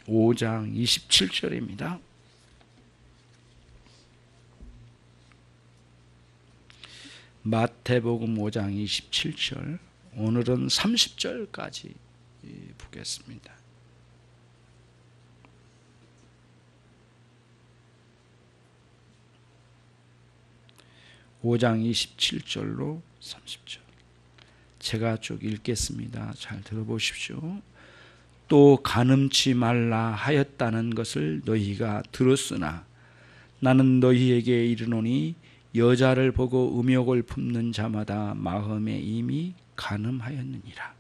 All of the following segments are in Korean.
5장 27절입니다. 마태복음 5장 27절, 오늘은 30절까지 보겠습니다. (5장 27절로 30절) 제가 쭉 읽겠습니다. 잘 들어보십시오. 또 간음치 말라 하였다는 것을 너희가 들었으나 나는 너희에게 이르노니 여자를 보고 음욕을 품는 자마다 마음에 이미 간음하였느니라.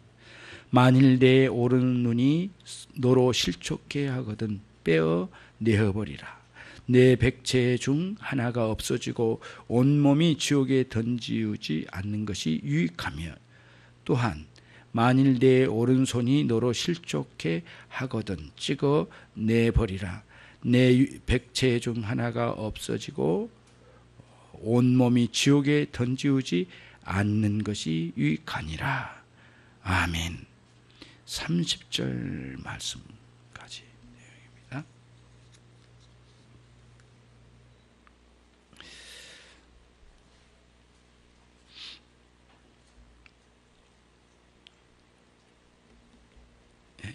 만일 내 오른 눈이 너로 실족해 하거든 빼어 내어버리라. 내 백체 중 하나가 없어지고 온몸이 지옥에 던지우지 않는 것이 유익하며, 또한 만일 내 오른손이 너로 실족해 하거든 찍어 내버리라. 내 백체 중 하나가 없어지고 온몸이 지옥에 던지우지 않는 것이 유익하니라. 아멘. 30절 말씀까지 내용입니다.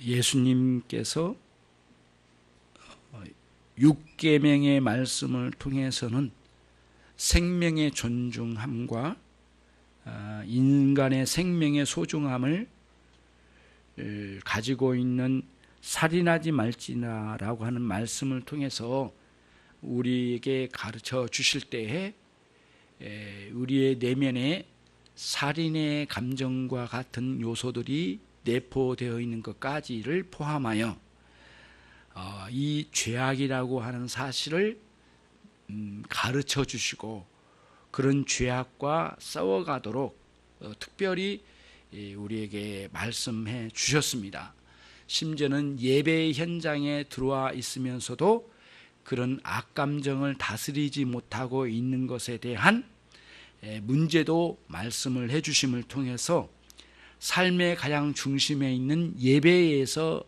예수님께서 6계명의 말씀을 통해서는 생명의 존중함과 인간의 생명의 소중함을 가지고 있는 살인하지 말지라라고 하는 말씀을 통해서 우리에게 가르쳐 주실 때에 우리의 내면에 살인의 감정과 같은 요소들이 내포되어 있는 것까지를 포함하여 이 죄악이라고 하는 사실을 가르쳐 주시고 그런 죄악과 싸워가도록 특별히 우리에게 말씀해 주셨습니다. 심지어는 예배 현장에 들어와 있으면서도 그런 악감정을 다스리지 못하고 있는 것에 대한 문제도 말씀을 해 주심을 통해서 삶의 가장 중심에 있는 예배에서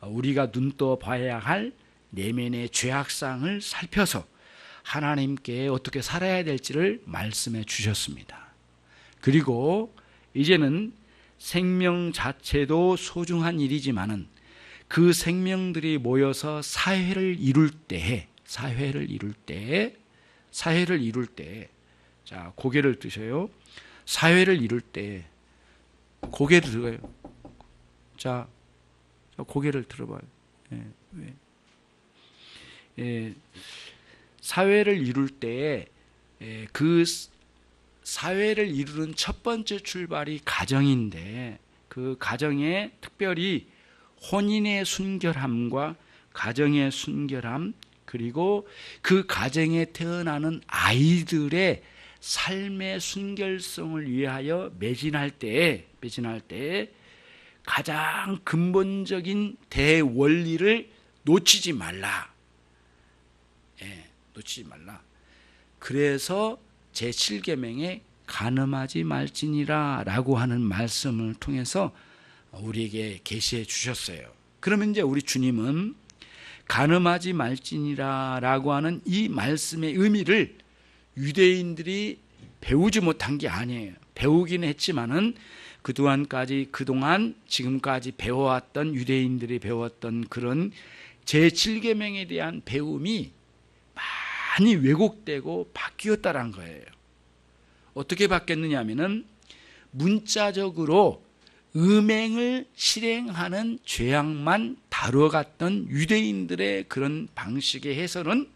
우리가 눈떠 봐야 할 내면의 죄악상을 살펴서 하나님께 어떻게 살아야 될지를 말씀해 주셨습니다. 그리고 이제는 생명 자체도 소중한 일이지만은 그 생명들이 모여서 사회를 이룰 때에 자, 고개를 드셔요. 사회를 이룰 때 고개를 들어요. 자, 고개를 들어봐요. 사회를 이룰 때에 그 사회를 이루는 첫 번째 출발이 가정인데, 그 가정에 특별히 혼인의 순결함과 가정의 순결함, 그리고 그 가정에 태어나는 아이들의 삶의 순결성을 위하여 매진할 때에 가장 근본적인 대원리를 놓치지 말라. 놓치지 말라. 그래서 제7계명에 간음하지 말지니라 라고 하는 말씀을 통해서 우리에게 계시해 주셨어요. 그러면 이제 우리 주님은 간음하지 말지니라 라고 하는 이 말씀의 의미를 유대인들이 배우지 못한 게 아니에요. 배우긴 했지만은 그동안 지금까지 배워왔던 유대인들이 배웠던 그런 제7계명에 대한 배움이 많이 왜곡되고 바뀌었다는 거예요. 어떻게 바뀌었느냐 하면은 문자적으로 음행을 실행하는 죄악만 다뤄갔던 유대인들의 그런 방식의 해설은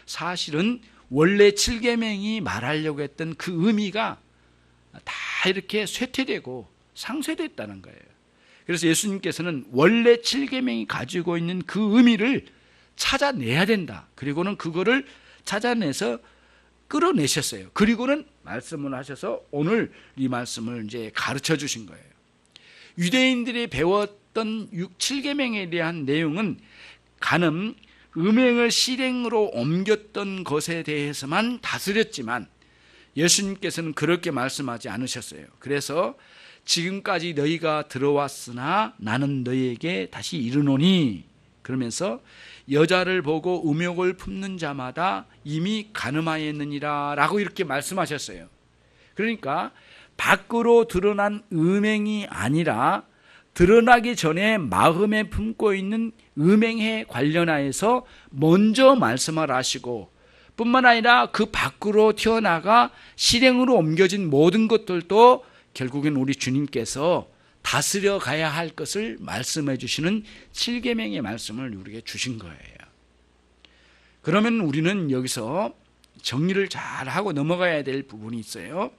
사실은 원래 7계명이 말하려고 했던 그 의미가 다 이렇게 쇠퇴되고 상쇄됐다는 거예요. 그래서 예수님께서는 원래 7계명이 가지고 있는 그 의미를 찾아내야 된다. 그리고는 그거를 찾아내서 끌어내셨어요. 그리고는 말씀을 하셔서 오늘 이 말씀을 이제 가르쳐 주신 거예요. 유대인들이 배웠던 7계명에 대한 내용은 간음, 음행을 실행으로 옮겼던 것에 대해서만 다스렸지만 예수님께서는 그렇게 말씀하지 않으셨어요. 그래서 지금까지 너희가 들어왔으나 나는 너희에게 다시 이르노니, 그러면서 여자를 보고 음욕을 품는 자마다 이미 간음하였느니라 라고 이렇게 말씀하셨어요. 그러니까 밖으로 드러난 음행이 아니라 드러나기 전에 마음에 품고 있는 음행에 관련하여서 먼저 말씀을 하시고, 뿐만 아니라 그 밖으로 튀어나가 실행으로 옮겨진 모든 것들도 결국엔 우리 주님께서 다스려 가야 할 것을 말씀해 주시는 7계명의 말씀을 우리에게 주신 거예요. 그러면 우리는 여기서 정리를 잘 하고 넘어가야 될 부분이 있어요.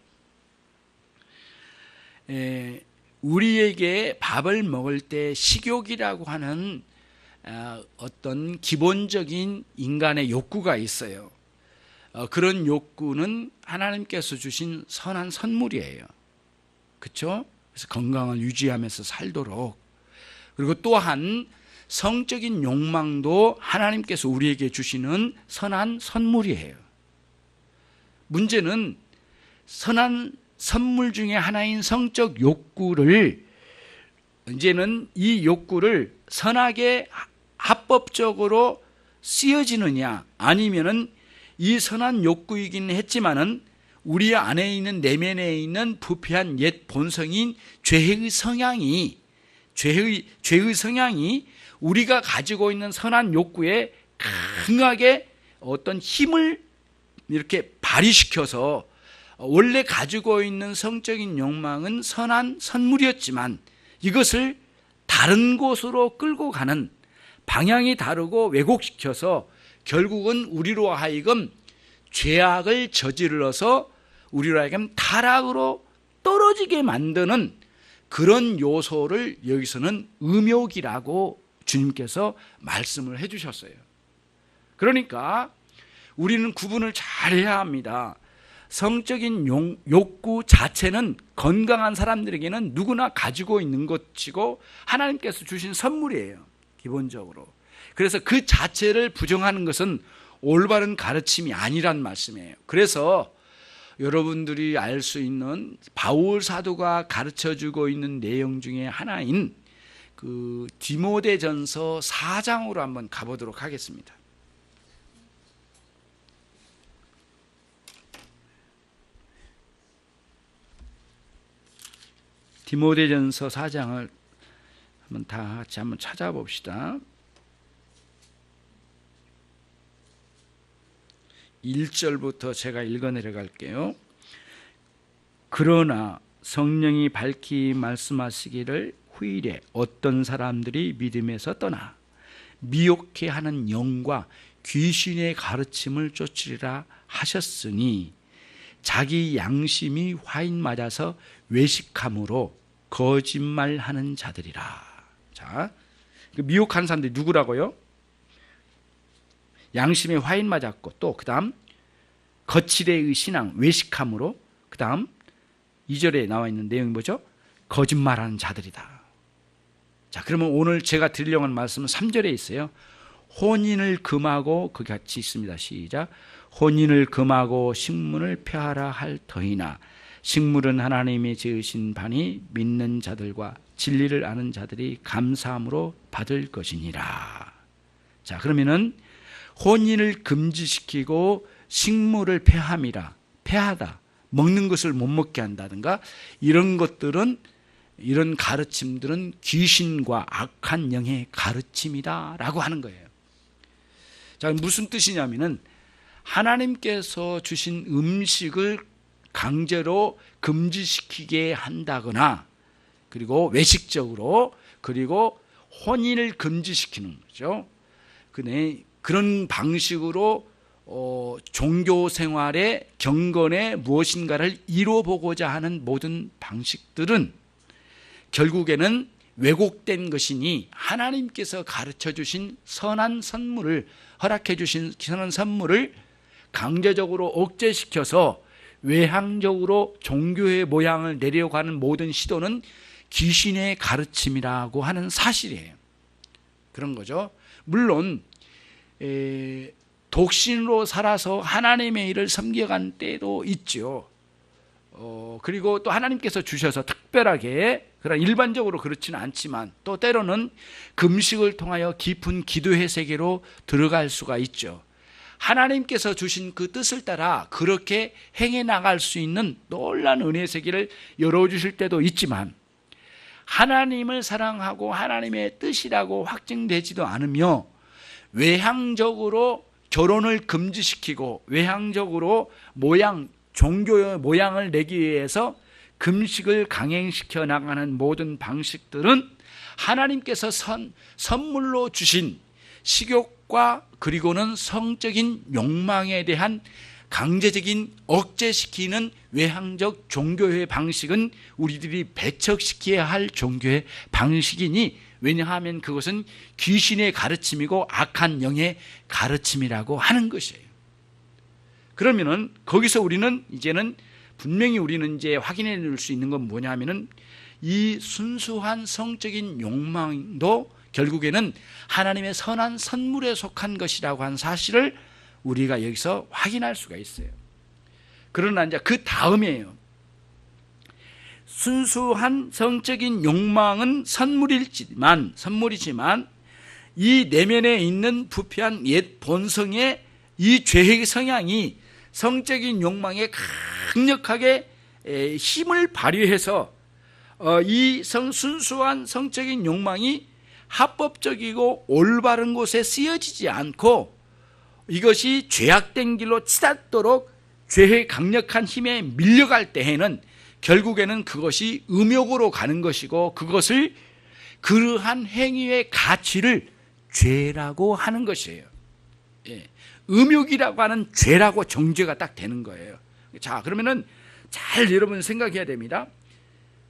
우리에게 밥을 먹을 때 식욕이라고 하는 어떤 기본적인 인간의 욕구가 있어요. 그런 욕구는 하나님께서 주신 선한 선물이에요. 그렇죠? 그래서 건강을 유지하면서 살도록. 그리고 또한 성적인 욕망도 하나님께서 우리에게 주시는 선한 선물이에요. 문제는 선한 선물 중에 하나인 성적 욕구를, 이제는 이 욕구를 선하게 합법적으로 쓰여지느냐, 아니면은 이 선한 욕구이긴 했지만은 우리 안에 있는, 내면에 있는 부패한 옛 본성인 죄의 성향이 우리가 가지고 있는 선한 욕구에 강하게 어떤 힘을 이렇게 발휘시켜서 원래 가지고 있는 성적인 욕망은 선한 선물이었지만 이것을 다른 곳으로 끌고 가는, 방향이 다르고 왜곡시켜서 결국은 우리로 하여금 죄악을 저질러서 우리로 하여금 타락으로 떨어지게 만드는 그런 요소를 여기서는 음욕이라고 주님께서 말씀을 해주셨어요. 그러니까 우리는 구분을 잘해야 합니다. 성적인 욕구 자체는 건강한 사람들에게는 누구나 가지고 있는 것이고 하나님께서 주신 선물이에요, 기본적으로. 그래서 그 자체를 부정하는 것은 올바른 가르침이 아니란 말씀이에요. 그래서 여러분들이 알 수 있는 바울 사도가 가르쳐주고 있는 내용 중에 하나인 그 디모데전서 4장으로 한번 가보도록 하겠습니다. 디모데전서 4장을 한번 다 같이 한번 찾아봅시다. 1절부터 제가 읽어 내려갈게요. 그러나 성령이 밝히 말씀하시기를 후일에 어떤 사람들이 믿음에서 떠나 미혹해 하는 영과 귀신의 가르침을 쫓으리라 하셨으니 자기 양심이 화인 맞아서 외식함으로 거짓말하는 자들이라. 자, 미혹한 사람들이 누구라고요? 양심에 화인 맞았고, 또 그 다음 거칠의 신앙, 외식함으로, 그 다음 2절에 나와 있는 내용이 뭐죠? 거짓말하는 자들이다. 자, 그러면 오늘 제가 드리려고 하는 말씀은 3절에 있어요. 혼인을 금하고, 그 같이 있습니다. 시작. 혼인을 금하고 식문을 폐하라 할 터이나 식물은 하나님이 지으신 바니 믿는 자들과 진리를 아는 자들이 감사함으로 받을 것이니라. 자, 그러면은 혼인을 금지시키고 식물을 폐함이라, 폐하다, 먹는 것을 못 먹게 한다든가 이런 것들은, 이런 가르침들은 귀신과 악한 영의 가르침이다 라고 하는 거예요. 자, 무슨 뜻이냐면은 하나님께서 주신 음식을 강제로 금지시키게 한다거나, 그리고 외식적으로, 그리고 혼인을 금지시키는 거죠. 그런 방식으로 종교 생활의 경건에 무엇인가를 이뤄보고자 하는 모든 방식들은 결국에는 왜곡된 것이니 하나님께서 가르쳐 주신 선한 선물을, 허락해 주신 선한 선물을 강제적으로 억제시켜서 외향적으로 종교의 모양을 내려가는 모든 시도는 귀신의 가르침이라고 하는 사실이에요. 그런 거죠. 물론 독신으로 살아서 하나님의 일을 섬겨간 때도 있죠. 그리고 또 하나님께서 주셔서 특별하게, 그런 일반적으로 그렇지는 않지만 또 때로는 금식을 통하여 깊은 기도의 세계로 들어갈 수가 있죠. 하나님께서 주신 그 뜻을 따라 그렇게 행해 나갈 수 있는 놀라운 은혜의 세계를 열어주실 때도 있지만, 하나님을 사랑하고 하나님의 뜻이라고 확증되지도 않으며 외향적으로 결혼을 금지시키고 외향적으로 종교의 모양을 내기 위해서 금식을 강행시켜 나가는 모든 방식들은 하나님께서 선물로 주신 식욕과 그리고는 성적인 욕망에 대한 강제적인 억제시키는 외향적 종교의 방식은 우리들이 배척시켜야 할 종교의 방식이니, 왜냐하면 그것은 귀신의 가르침이고 악한 영의 가르침이라고 하는 것이에요. 그러면은 거기서 우리는 이제는 분명히 우리는 이제 확인해 낼 수 있는 건 뭐냐면은, 이 순수한 성적인 욕망도 결국에는 하나님의 선한 선물에 속한 것이라고 하는 사실을 우리가 여기서 확인할 수가 있어요. 그러나 이제 그 다음이에요. 순수한 성적인 욕망은 선물이지만 이 내면에 있는 부패한 옛 본성의 이 죄의 성향이 성적인 욕망에 강력하게 힘을 발휘해서 이 순수한 성적인 욕망이 합법적이고 올바른 곳에 쓰여지지 않고 이것이 죄악된 길로 치닫도록 죄의 강력한 힘에 밀려갈 때에는 결국에는 그것이 음욕으로 가는 것이고, 그것을 그러한 행위의 가치를 죄라고 하는 것이에요. 음욕이라고 하는 죄라고 정죄가 딱 되는 거예요. 자, 그러면은 잘 여러분 생각해야 됩니다.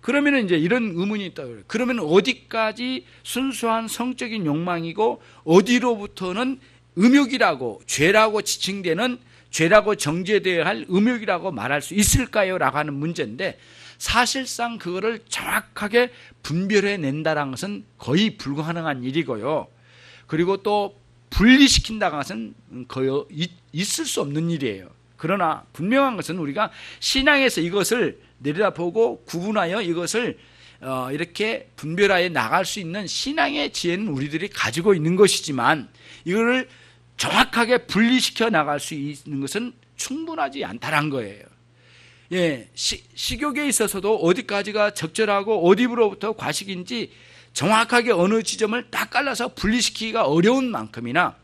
그러면은 이제 이런 의문이 있다. 그러면 어디까지 순수한 성적인 욕망이고 어디로부터는 음욕이라고, 죄라고 지칭되는, 죄라고 정죄되어야 할 음욕이라고 말할 수 있을까요? 라고 하는 문제인데, 사실상 그거를 정확하게 분별해 낸다는 것은 거의 불가능한 일이고요. 그리고 또 분리시킨다는 것은 거의 있을 수 없는 일이에요. 그러나 분명한 것은 우리가 신앙에서 이것을 내려다보고 구분하여 이것을 이렇게 분별하여 나갈 수 있는 신앙의 지혜는 우리들이 가지고 있는 것이지만, 이거를 정확하게 분리시켜 나갈 수 있는 것은 충분하지 않다는 거예요. 식욕에 있어서도 어디까지가 적절하고 어디로부터 과식인지 정확하게 어느 지점을 딱 갈라서 분리시키기가 어려운 만큼이나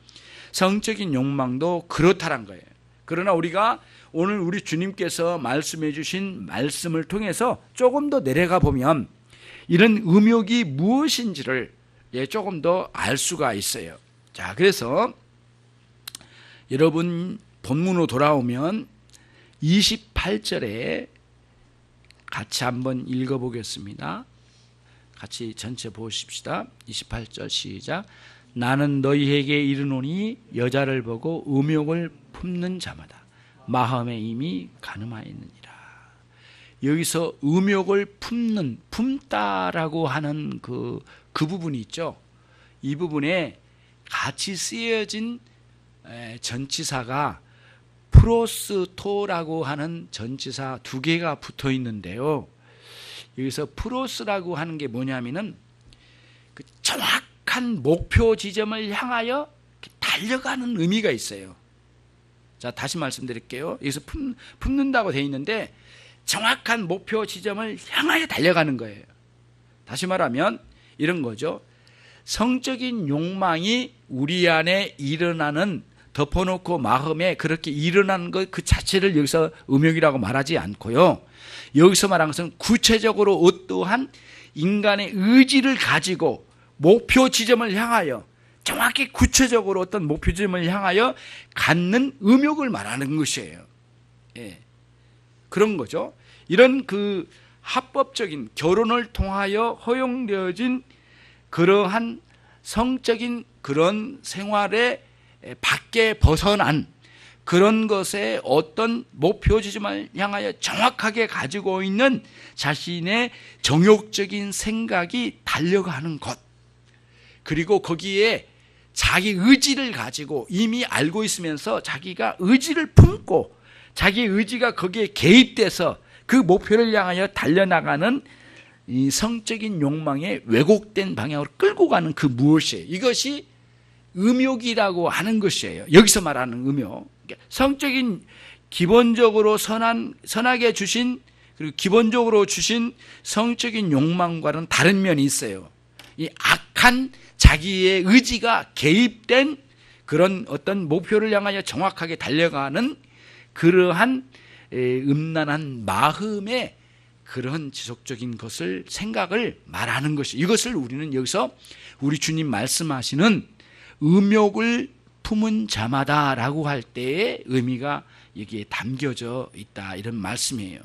성적인 욕망도 그렇다는 거예요. 그러나 우리가 오늘 우리 주님께서 말씀해 주신 말씀을 통해서 조금 더 내려가 보면 이런 음욕이 무엇인지를 조금 더 알 수가 있어요. 자, 그래서 여러분 본문으로 돌아오면 28절에 같이 한번 읽어보겠습니다. 같이 전체 보십시다. 28절 시작. 나는 너희에게 이르노니 여자를 보고 음욕을 품는 자마다 마음에 이미 가늠하였느니라. 여기서 음욕을 품다라고 하는 그 부분이 있죠. 이 부분에 같이 쓰여진 전치사가 프로스토라고 하는 전치사 두 개가 붙어 있는데요. 여기서 프로스라고 하는 게 뭐냐면은 그 정확한 목표 지점을 향하여 달려가는 의미가 있어요. 자, 다시 말씀드릴게요. 여기서 품는다고 되어 있는데 정확한 목표 지점을 향하여 달려가는 거예요. 다시 말하면 이런 거죠. 성적인 욕망이 우리 안에 일어나는, 덮어놓고 마음에 그렇게 일어나는 것 그 자체를 여기서 음욕이라고 말하지 않고요. 여기서 말한 것은 구체적으로 어떠한 인간의 의지를 가지고 목표 지점을 향하여, 정확히 구체적으로 어떤 목표 지점을 향하여 갖는 음욕을 말하는 것이에요. 그런 거죠. 이런 그 합법적인 결혼을 통하여 허용되어진 그러한 성적인 그런 생활의 밖에 벗어난 그런 것에 어떤 목표 지점을 향하여 정확하게 가지고 있는 자신의 정욕적인 생각이 달려가는 것, 그리고 거기에 자기 의지를 가지고 이미 알고 있으면서 자기가 의지를 품고 자기 의지가 거기에 개입돼서 그 목표를 향하여 달려나가는 이 성적인 욕망에 왜곡된 방향으로 끌고 가는 그 무엇이에요? 이것이 음욕이라고 하는 것이에요. 여기서 말하는 음욕. 성적인 기본적으로 선하게 주신, 그리고 기본적으로 주신 성적인 욕망과는 다른 면이 있어요. 이 악한 자기의 의지가 개입된 그런 어떤 목표를 향하여 정확하게 달려가는 그러한 음란한 마음의 그런 지속적인 것을, 생각을 말하는 것이, 이것을 우리는 여기서 우리 주님 말씀하시는 음욕을 품은 자마다라고 할 때의 의미가 여기에 담겨져 있다, 이런 말씀이에요.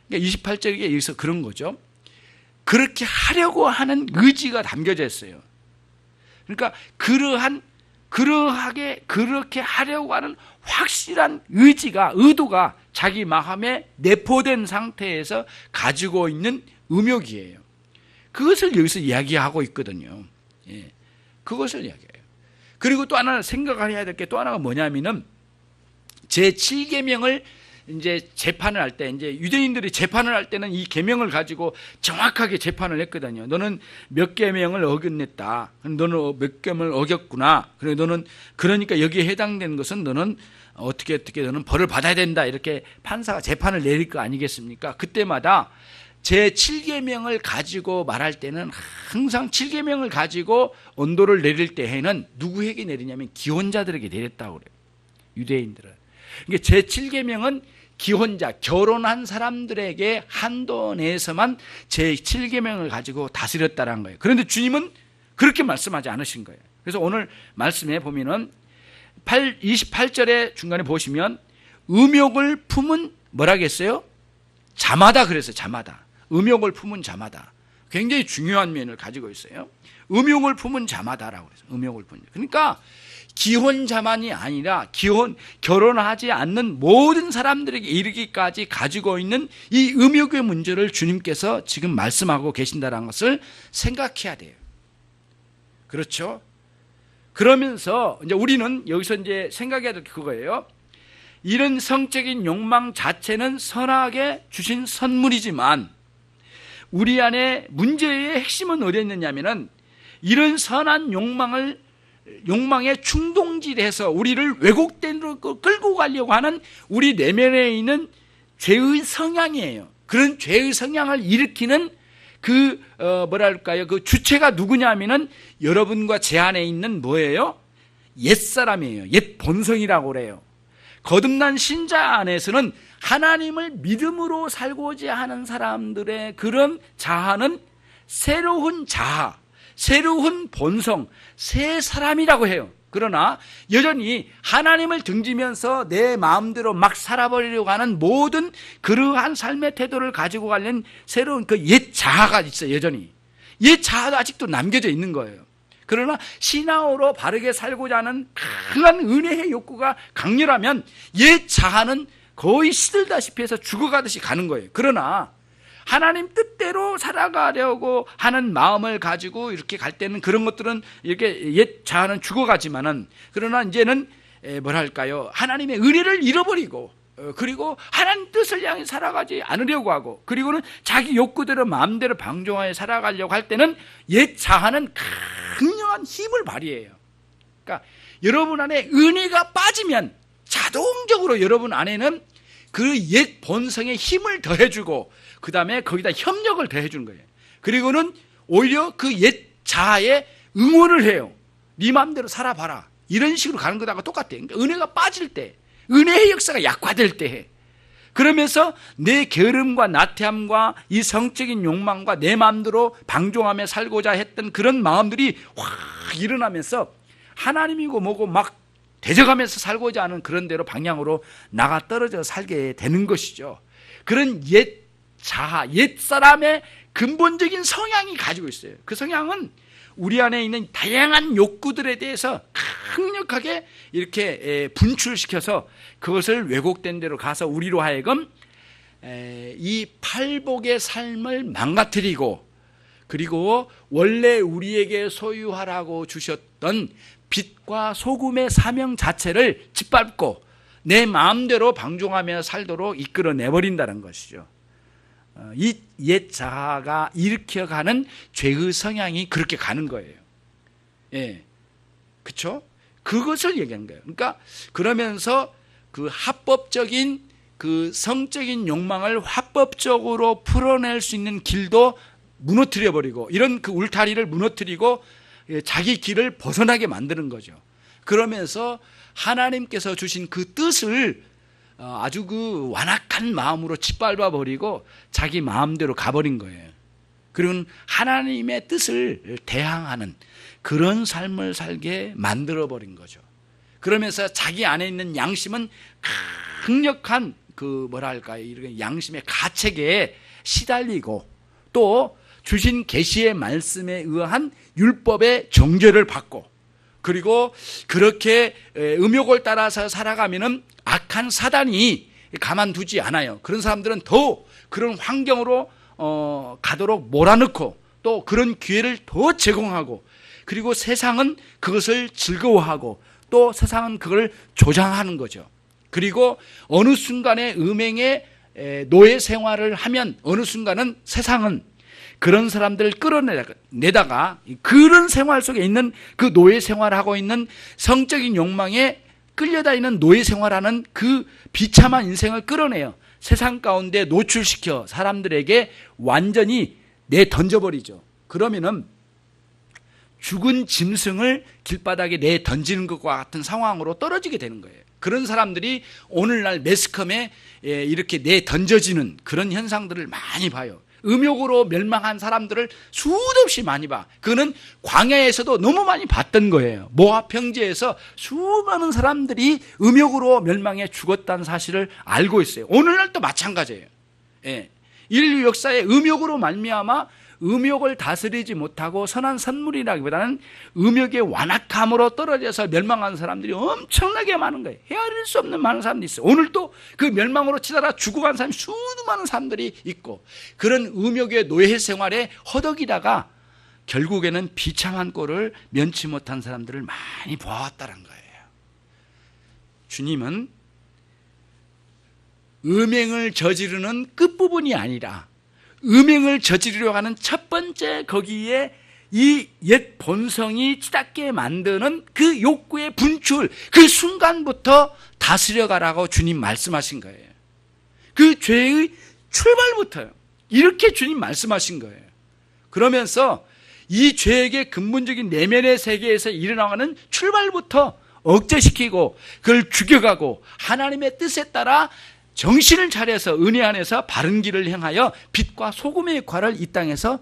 그러니까 28절에 여기서 그런 거죠. 그렇게 하려고 하는 의지가 담겨져 있어요. 그러니까 그렇게 하려고 하는 확실한 의도가 자기 마음에 내포된 상태에서 가지고 있는 음욕이에요. 그것을 여기서 이야기하고 있거든요. 예, 그것을 이야기해요. 그리고 또 하나 생각해야 될 게 또 하나가 뭐냐면은 제7계명을 이제 재판을 할 때, 이제 유대인들이 재판을 할 때는 이 계명을 가지고 정확하게 재판을 했거든요. 너는 몇 계명을 어겼냈다. 너는 몇 계명을 어겼구나. 그래 너는 그러니까 여기에 해당되는 것은 너는 어떻게 너는 벌을 받아야 된다. 이렇게 판사가 재판을 내릴 거 아니겠습니까? 그때마다 제7계명을 가지고 말할 때는 항상 7계명을 가지고 언도를 내릴 때에는 누구에게 내리냐면 기혼자들에게 내렸다고 그래요. 유대인들은. 그러니까 제7계명은 기혼자, 결혼한 사람들에게 한도 내에서만 제7계명을 가지고 다스렸다는 거예요. 그런데 주님은 그렇게 말씀하지 않으신 거예요. 그래서 오늘 말씀에 보면은 28절에 중간에 보시면 음욕을 품은 뭐라겠어요? 자마다 그랬어요. 자마다. 음욕을 품은 자마다. 굉장히 중요한 면을 가지고 있어요. 음욕을 품은 자마다라고 그랬어요. 음욕을 품은. 그러니까 기혼자만이 아니라 결혼하지 않는 모든 사람들에게 이르기까지 가지고 있는 이 음욕의 문제를 주님께서 지금 말씀하고 계신다는 것을 생각해야 돼요. 그렇죠? 그러면서 이제 우리는 여기서 이제 생각해야 될 게 그거예요. 이런 성적인 욕망 자체는 선하게 주신 선물이지만 우리 안에 문제의 핵심은 어디 있느냐면은 이런 선한 욕망에 충동질해서 우리를 왜곡된 데로 끌고 가려고 하는 우리 내면에 있는 죄의 성향이에요. 그런 죄의 성향을 일으키는 그 주체가 누구냐면은 여러분과 제 안에 있는 뭐예요? 옛사람이에요. 옛 본성이라고 그래요. 거듭난 신자 안에서는 하나님을 믿음으로 살고자 하는 사람들의 그런 자아는 새로운 자아, 새로운 본성, 새 사람이라고 해요. 그러나 여전히 하나님을 등지면서 내 마음대로 막 살아버리려고 하는 모든 그러한 삶의 태도를 가지고 가는 새로운 그 옛 자아가 있어요. 여전히 옛 자아도 아직도 남겨져 있는 거예요. 그러나 신앙으로 바르게 살고자 하는 강한 은혜의 욕구가 강렬하면 옛 자아는 거의 시들다시피 해서 죽어가듯이 가는 거예요. 그러나 하나님 뜻대로 살아가려고 하는 마음을 가지고 이렇게 갈 때는 그런 것들은 이렇게 옛 자아는 죽어가지만은, 그러나 이제는 하나님의 은혜를 잃어버리고, 그리고 하나님 뜻을 향해 살아가지 않으려고 하고, 그리고는 자기 욕구대로 마음대로 방종하여 살아가려고 할 때는 옛 자아는 강력한 힘을 발휘해요. 그러니까 여러분 안에 은혜가 빠지면 자동적으로 여러분 안에는 그 옛 본성의 힘을 더해주고 그 다음에 거기다 협력을 더해주는 거예요. 그리고는 오히려 그 옛 자아에 응원을 해요. 네 마음대로 살아봐라. 이런 식으로 가는 거다가 똑같아요. 그러니까 은혜가 빠질 때, 은혜의 역사가 약화될 때 해. 그러면서 내 게으름과 나태함과 이 성적인 욕망과 내 마음대로 방종하며 살고자 했던 그런 마음들이 확 일어나면서 하나님이고 뭐고 막 대적하면서 살고자 하는 그런 대로 방향으로 나가 떨어져 살게 되는 것이죠. 그런 옛 자아, 옛 사람의 근본적인 성향이 가지고 있어요. 그 성향은 우리 안에 있는 다양한 욕구들에 대해서 강력하게 이렇게 분출시켜서 그것을 왜곡된 대로 가서 우리로 하여금 이 팔복의 삶을 망가뜨리고, 그리고 원래 우리에게 소유하라고 주셨던 빛과 소금의 사명 자체를 짓밟고 내 마음대로 방종하며 살도록 이끌어내버린다는 것이죠. 이 옛 자아가 일으켜가는 죄의 성향이 그렇게 가는 거예요. 예, 그렇죠? 그것을 얘기하는 거예요. 그러니까 그러면서 그 합법적인 그 성적인 욕망을 합법적으로 풀어낼 수 있는 길도 무너뜨려 버리고, 이런 그 울타리를 무너뜨리고 자기 길을 벗어나게 만드는 거죠. 그러면서 하나님께서 주신 그 뜻을 아주 그 완악한 마음으로 짓밟아 버리고 자기 마음대로 가버린 거예요. 그리고 하나님의 뜻을 대항하는 그런 삶을 살게 만들어 버린 거죠. 그러면서 자기 안에 있는 양심은 강력한 그 뭐랄까요, 이렇게 양심의 가책에 시달리고, 또 주신 계시의 말씀에 의한 율법의 정죄를 받고, 그리고 그렇게 음욕을 따라서 살아가면은 악한 사단이 가만두지 않아요. 그런 사람들은 더 그런 환경으로 가도록 몰아넣고, 또 그런 기회를 더 제공하고, 그리고 세상은 그것을 즐거워하고, 또 세상은 그걸 조장하는 거죠. 그리고 어느 순간에 음행의 노예 생활을 하면 어느 순간은 세상은 그런 사람들을 끌어내다가 그런 생활 속에 있는 그 노예 생활하고 있는 성적인 욕망에 끌려다니는 노예 생활하는 그 비참한 인생을 끌어내요. 세상 가운데 노출시켜 사람들에게 완전히 내던져버리죠. 그러면은 죽은 짐승을 길바닥에 내던지는 것과 같은 상황으로 떨어지게 되는 거예요. 그런 사람들이 오늘날 매스컴에 이렇게 내던져지는 그런 현상들을 많이 봐요. 음욕으로 멸망한 사람들을 수도 없이 많이 봐. 그거는 광야에서도 너무 많이 봤던 거예요. 모압 평지에서 수많은 사람들이 음욕으로 멸망해 죽었다는 사실을 알고 있어요. 오늘날도 마찬가지예요. 예. 인류 역사에 음욕으로 말미암아 음욕을 다스리지 못하고 선한 선물이라기보다는 음욕의 완악함으로 떨어져서 멸망한 사람들이 엄청나게 많은 거예요. 헤아릴 수 없는 많은 사람들이 있어요. 오늘도 그 멸망으로 치달아 죽어간 사람이 수도 많은 사람들이 있고, 그런 음욕의 노예 생활에 허덕이다가 결국에는 비참한 꼴을 면치 못한 사람들을 많이 보았다는 거예요. 주님은 음행을 저지르는 끝부분이 아니라 음행을 저지르려고 하는 첫 번째 거기에 이 옛 본성이 치닫게 만드는 그 욕구의 분출, 그 순간부터 다스려가라고 주님 말씀하신 거예요. 그 죄의 출발부터요. 이렇게 주님 말씀하신 거예요. 그러면서 이 죄에게 근본적인 내면의 세계에서 일어나가는 출발부터 억제시키고 그걸 죽여가고 하나님의 뜻에 따라 정신을 차려서 은혜 안에서 바른 길을 행하여 빛과 소금의 역할을 이 땅에서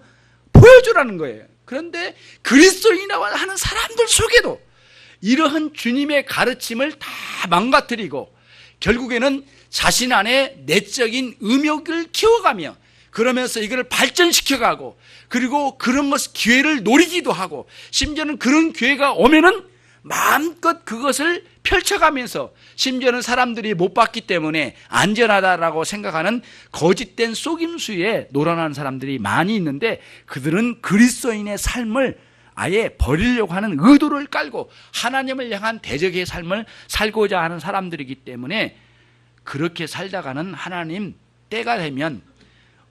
보여주라는 거예요. 그런데 그리스도인이라고 하는 사람들 속에도 이러한 주님의 가르침을 다 망가뜨리고 결국에는 자신 안에 내적인 음욕을 키워가며 그러면서 이걸 발전시켜가고, 그리고 그런 것 기회를 노리기도 하고, 심지어는 그런 기회가 오면은 마음껏 그것을 펼쳐가면서, 심지어는 사람들이 못 봤기 때문에 안전하다라고 생각하는 거짓된 속임수에 놀아나는 사람들이 많이 있는데, 그들은 그리스도인의 삶을 아예 버리려고 하는 의도를 깔고 하나님을 향한 대적의 삶을 살고자 하는 사람들이기 때문에, 그렇게 살다가는 하나님 때가 되면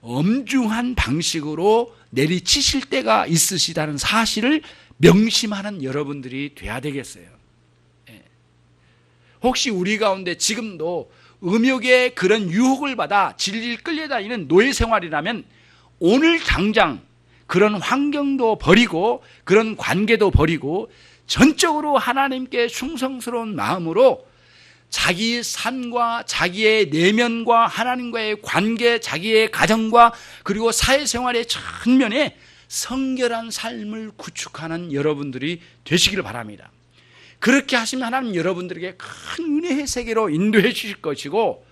엄중한 방식으로 내리치실 때가 있으시다는 사실을 명심하는 여러분들이 돼야 되겠어요. 혹시 우리 가운데 지금도 음욕의 그런 유혹을 받아 질질 끌려다니는 노예 생활이라면 오늘 당장 그런 환경도 버리고 그런 관계도 버리고 전적으로 하나님께 충성스러운 마음으로 자기 삶과 자기의 내면과 하나님과의 관계, 자기의 가정과 그리고 사회생활의 전면에 성결한 삶을 구축하는 여러분들이 되시기를 바랍니다. 그렇게 하시면 하나님 여러분들에게 큰 은혜의 세계로 인도해 주실 것이고,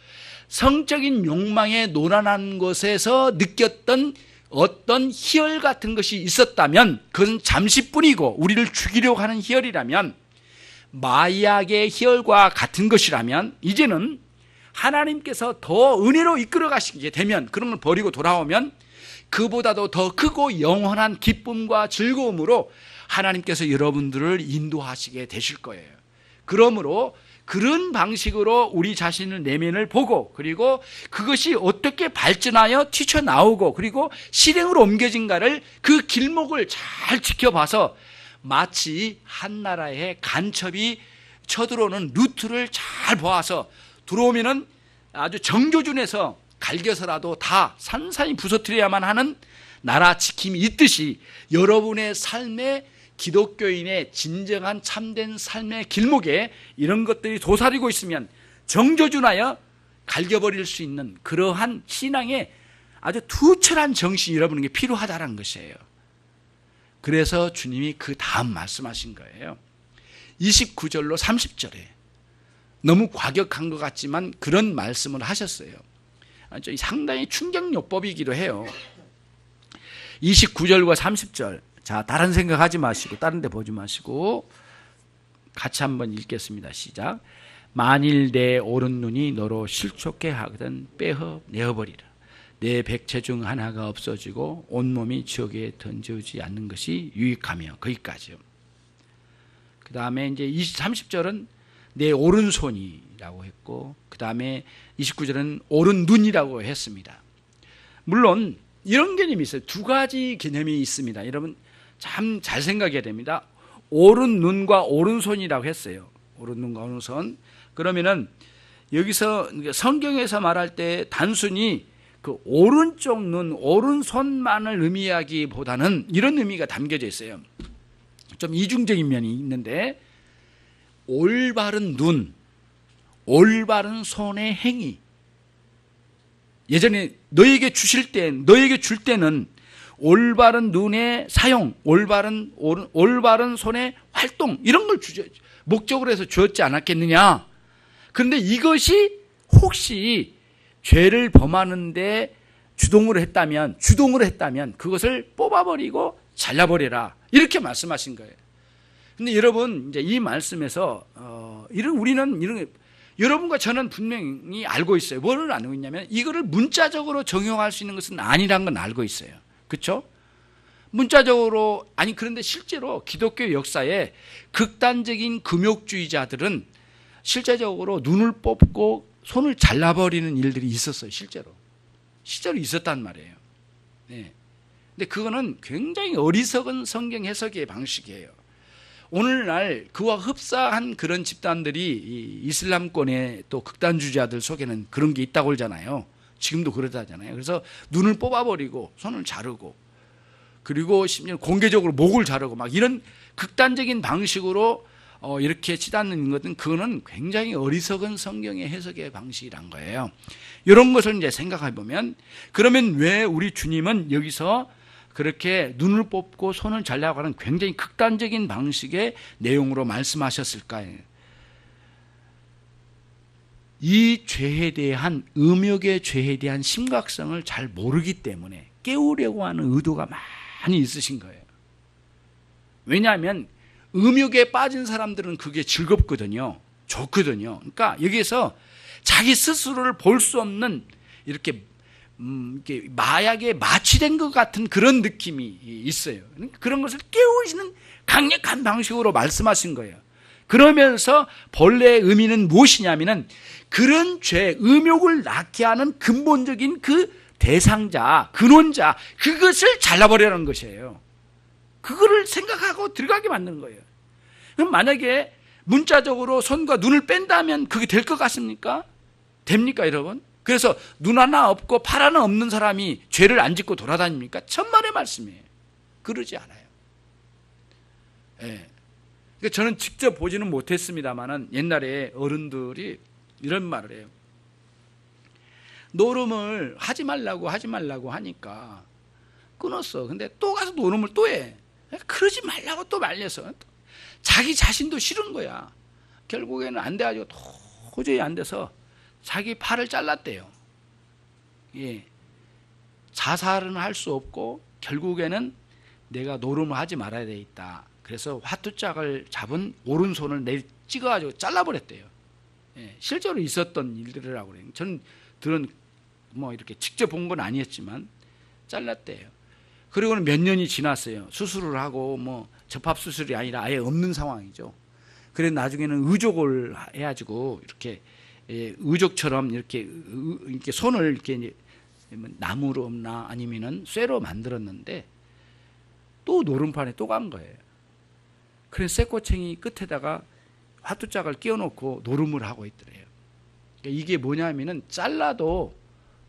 성적인 욕망에 노란한 것에서 느꼈던 어떤 희열 같은 것이 있었다면 그건 잠시뿐이고, 우리를 죽이려고 하는 희열이라면, 마약의 희열과 같은 것이라면, 이제는 하나님께서 더 은혜로 이끌어 가시게 되면, 그런 걸 버리고 돌아오면 그보다도 더 크고 영원한 기쁨과 즐거움으로 하나님께서 여러분들을 인도하시게 되실 거예요. 그러므로 그런 방식으로 우리 자신의 내면을 보고 그리고 그것이 어떻게 발전하여 튀쳐나오고 그리고 실행으로 옮겨진가를 그 길목을 잘 지켜봐서 마치 한 나라의 간첩이 쳐들어오는 루트를 잘 보아서 들어오면은 아주 정조준에서 갈겨서라도 다 산산히 부서뜨려야만 하는 나라 지킴이 있듯이 여러분의 삶에 기독교인의 진정한 참된 삶의 길목에 이런 것들이 도사리고 있으면 정조준하여 갈겨버릴 수 있는 그러한 신앙의 아주 투철한 정신이 여러분에게 필요하다는 것이에요. 그래서 주님이 그 다음 말씀하신 거예요. 29절로 30절에 너무 과격한 것 같지만 그런 말씀을 하셨어요. 상당히 충격요법이기도 해요. 29절과 30절. 자, 다른 생각하지 마시고 다른 데 보지 마시고 같이 한번 읽겠습니다. 시작. 만일 내 오른 눈이 너로 실족해 하거든 내어버리라. 내 백체 중 하나가 없어지고 온몸이 지옥에 던져지지 않는 것이 유익하며 거기까지요. 그 다음에 이제 30절은 내 오른손이라고 했고 그 다음에 29절은 오른눈이라고 했습니다. 물론 이런 개념이 있어요. 두 가지 개념이 있습니다. 여러분 참 잘 생각해야 됩니다. 오른눈과 오른손이라고 했어요. 오른눈과 오른손. 그러면은 여기서 성경에서 말할 때 단순히 그 오른쪽 눈, 오른손만을 의미하기보다는 이런 의미가 담겨져 있어요. 좀 이중적인 면이 있는데 올바른 눈, 올바른 손의 행위. 예전에 너에게 줄 때는 올바른 눈의 사용, 올바른 손의 활동 이런 걸 목적으로 해서 주었지 않았겠느냐. 그런데 이것이 혹시 죄를 범하는데 주동으로 했다면 그것을 뽑아버리고 잘라버려라 이렇게 말씀하신 거예요. 근데 여러분 이제 이 말씀에서 우리는 여러분과 저는 분명히 알고 있어요. 뭐를 알고 있냐면 이거를 문자적으로 적용할 수 있는 것은 아니라는 건 알고 있어요. 그렇죠? 문자적으로 그런데 실제로 기독교 역사에 극단적인 금욕주의자들은 실제적으로 눈을 뽑고 손을 잘라버리는 일들이 있었어요. 실제로 있었단 말이에요. 네. 근데 그거는 굉장히 어리석은 성경 해석의 방식이에요. 오늘날 그와 흡사한 그런 집단들이 이 이슬람권의 또 극단주의자들 속에는 그런 게 있다고 그러잖아요. 지금도 그러다잖아요. 그래서 눈을 뽑아버리고 손을 자르고 그리고 심지어 공개적으로 목을 자르고 막 이런 극단적인 방식으로 이렇게 치닫는 것은 그거는 굉장히 어리석은 성경의 해석의 방식이란 거예요. 이런 것을 이제 생각해 보면 그러면 왜 우리 주님은 여기서 그렇게 눈을 뽑고 손을 잘라고 하는 굉장히 극단적인 방식의 내용으로 말씀하셨을까요? 이 죄에 대한 음욕의 죄에 대한 심각성을 잘 모르기 때문에 깨우려고 하는 의도가 많이 있으신 거예요. 왜냐하면 음욕에 빠진 사람들은 그게 즐겁거든요. 좋거든요. 그러니까 여기에서 자기 스스로를 볼 수 없는 이렇게 마약에 마취된 것 같은 그런 느낌이 있어요. 그런 것을 깨우시는 강력한 방식으로 말씀하신 거예요. 그러면서 본래의 의미는 무엇이냐면은 그런 죄, 음욕을 낳게 하는 근본적인 그 대상자, 근원자, 그것을 잘라버리라는 것이에요. 그거를 생각하고 들어가게 만드는 거예요. 그럼 만약에 문자적으로 손과 눈을 뺀다면 그게 될 것 같습니까? 됩니까, 여러분? 그래서 눈 하나 없고 팔 하나 없는 사람이 죄를 안 짓고 돌아다닙니까? 천만의 말씀이에요. 그러지 않아요. 예. 그러니까 저는 직접 보지는 못했습니다만은 옛날에 어른들이 이런 말을 해요. 노름을 하지 말라고 하니까 끊었어. 근데 또 가서 노름을 또 해. 그러지 말라고 또 말려서 자기 자신도 싫은 거야. 결국에는 안 돼가지고 도저히 안 돼서 자기 팔을 잘랐대요. 예. 자살은 할 수 없고 결국에는 내가 노름을 하지 말아야 되겠다. 그래서 화투짝을 잡은 오른손을 찍어가지고 잘라버렸대요. 예. 실제로 있었던 일들이라고 그래요. 저는 이렇게 직접 본 건 아니었지만 잘랐대요. 그리고는 몇 년이 지났어요. 수술을 하고 접합 수술이 아니라 아예 없는 상황이죠. 그래 나중에는 의족을 해가지고 이렇게 의족처럼 이렇게 손을 이렇게 나무로 없나 아니면은 쇠로 만들었는데 또 노름판에 또 간 거예요. 그래서 쇠꼬챙이 끝에다가 화투짝을 끼워놓고 노름을 하고 있더래요. 그러니까 이게 뭐냐면은 잘라도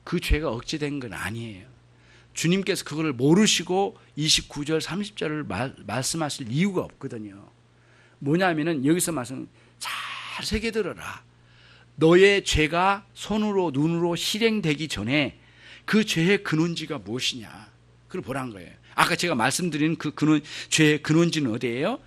그 죄가 억제된 건 아니에요. 주님께서 그거를 모르시고 29절 30절을 말씀하실 이유가 없거든요. 뭐냐면은 여기서 말씀 잘 새겨 들어라. 너의 죄가 손으로 눈으로 실행되기 전에 그 죄의 근원지가 무엇이냐 그걸 보란 거예요. 아까 제가 말씀드린 그 죄의 근원지는 어디예요?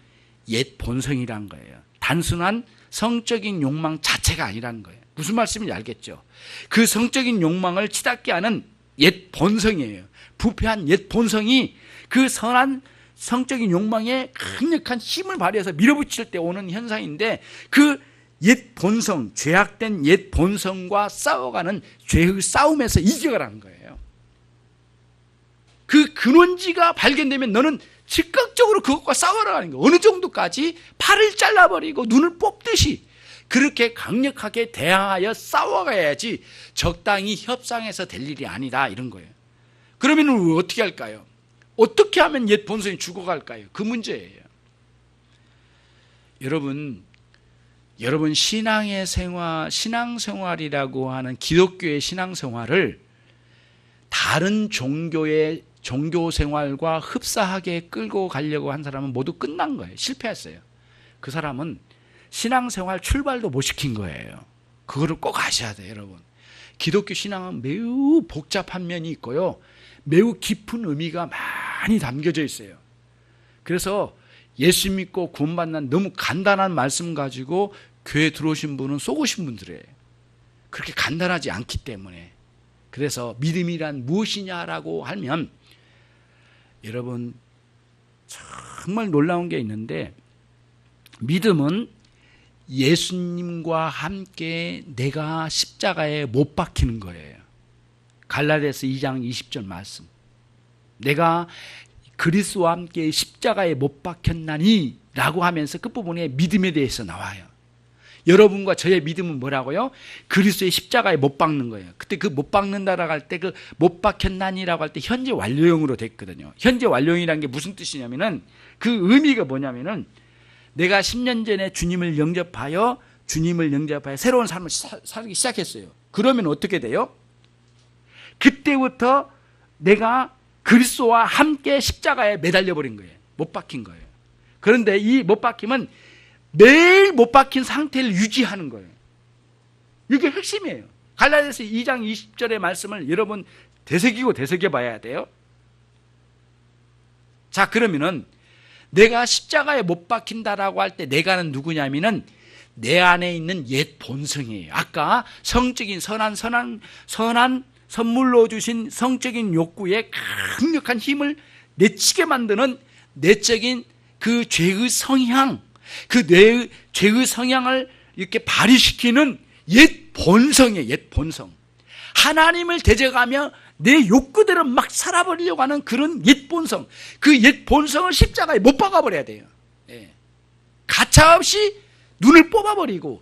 옛 본성이란 거예요. 단순한 성적인 욕망 자체가 아니라는 거예요. 무슨 말씀인지 알겠죠? 그 성적인 욕망을 치닫게 하는 옛 본성이에요. 부패한 옛 본성이 그 선한 성적인 욕망에 강력한 힘을 발휘해서 밀어붙일 때 오는 현상인데 그 옛 본성, 죄악된 옛 본성과 싸워가는 죄의 싸움에서 이겨가라는 거예요. 그 근원지가 발견되면 너는 즉각적으로 그것과 싸워나가는 거예요. 어느 정도까지 팔을 잘라버리고 눈을 뽑듯이 그렇게 강력하게 대항하여 싸워가야지 적당히 협상해서 될 일이 아니다 이런 거예요. 그러면 어떻게 할까요? 어떻게 하면 옛 본성이 죽어갈까요? 그 문제예요. 여러분 신앙생활이라고 하는 기독교의 신앙생활을 다른 종교의 종교생활과 흡사하게 끌고 가려고 한 사람은 모두 끝난 거예요. 실패했어요. 그 사람은 신앙생활 출발도 못 시킨 거예요. 그거를 꼭 아셔야 돼요, 여러분. 기독교 신앙은 매우 복잡한 면이 있고요. 매우 깊은 의미가 많이 담겨져 있어요. 그래서 예수 믿고 구원받는 너무 간단한 말씀 가지고 교회 들어오신 분은 속으신 분들이에요. 그렇게 간단하지 않기 때문에. 그래서 믿음이란 무엇이냐라고 하면 여러분 정말 놀라운 게 있는데 믿음은 예수님과 함께 내가 십자가에 못 박히는 거예요. 갈라디아서 2장 20절 말씀. 내가 그리스도와 함께 십자가에 못 박혔나니 라고 하면서 끝부분에 믿음에 대해서 나와요. 여러분과 저의 믿음은 뭐라고요? 그리스도의 십자가에 못 박는 거예요. 그때 그 못 박는다라고 할 때 그 못 박혔나니라고 할 때 현재 완료형으로 됐거든요. 현재 완료형이라는 게 무슨 뜻이냐면은 그 의미가 뭐냐면은 내가 10년 전에 주님을 영접하여 새로운 삶을 살기 시작했어요. 그러면 어떻게 돼요? 그때부터 내가 그리스도와 함께 십자가에 매달려 버린 거예요. 못 박힌 거예요. 그런데 이 못 박힘은 매일 못 박힌 상태를 유지하는 거예요. 이게 핵심이에요. 갈라디아서 2장 20절의 말씀을 여러분 되새기고 되새겨 봐야 돼요. 자, 그러면은 내가 십자가에 못 박힌다라고 할 때 내가는 누구냐면은 내 안에 있는 옛 본성이에요. 아까 성적인 선한 선물로 주신 성적인 욕구에 강력한 힘을 내치게 만드는 내적인 그 죄의 성향, 그 뇌의 죄의 성향을 이렇게 발휘시키는 옛 본성이에요. 옛 본성. 하나님을 대적하며 내 욕구대로 막 살아버리려고 하는 그런 옛 본성. 그 옛 본성을 십자가에 못 박아버려야 돼요. 예. 가차없이 눈을 뽑아버리고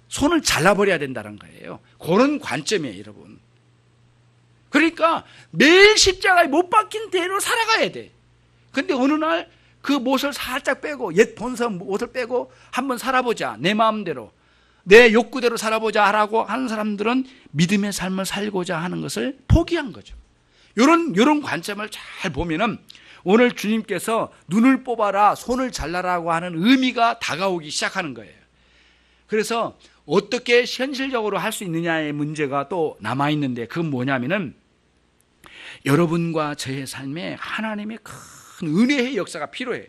손을 잘라버려야 된다는 거예요. 그런 관점이에요, 여러분. 그러니까 매일 십자가에 못 박힌 대로 살아가야 돼. 근데 어느 날 그 못을 살짝 빼고 옛 본성 못을 빼고 한번 살아보자. 내 마음대로 내 욕구대로 살아보자 하라고 하는 사람들은 믿음의 삶을 살고자 하는 것을 포기한 거죠. 이런 관점을 잘 보면은 오늘 주님께서 눈을 뽑아라 손을 잘라라고 하는 의미가 다가오기 시작하는 거예요. 그래서 어떻게 현실적으로 할 수 있느냐의 문제가 또 남아있는데 그건 뭐냐면은 여러분과 저의 삶에 하나님의 큰 은혜의 역사가 필요해요.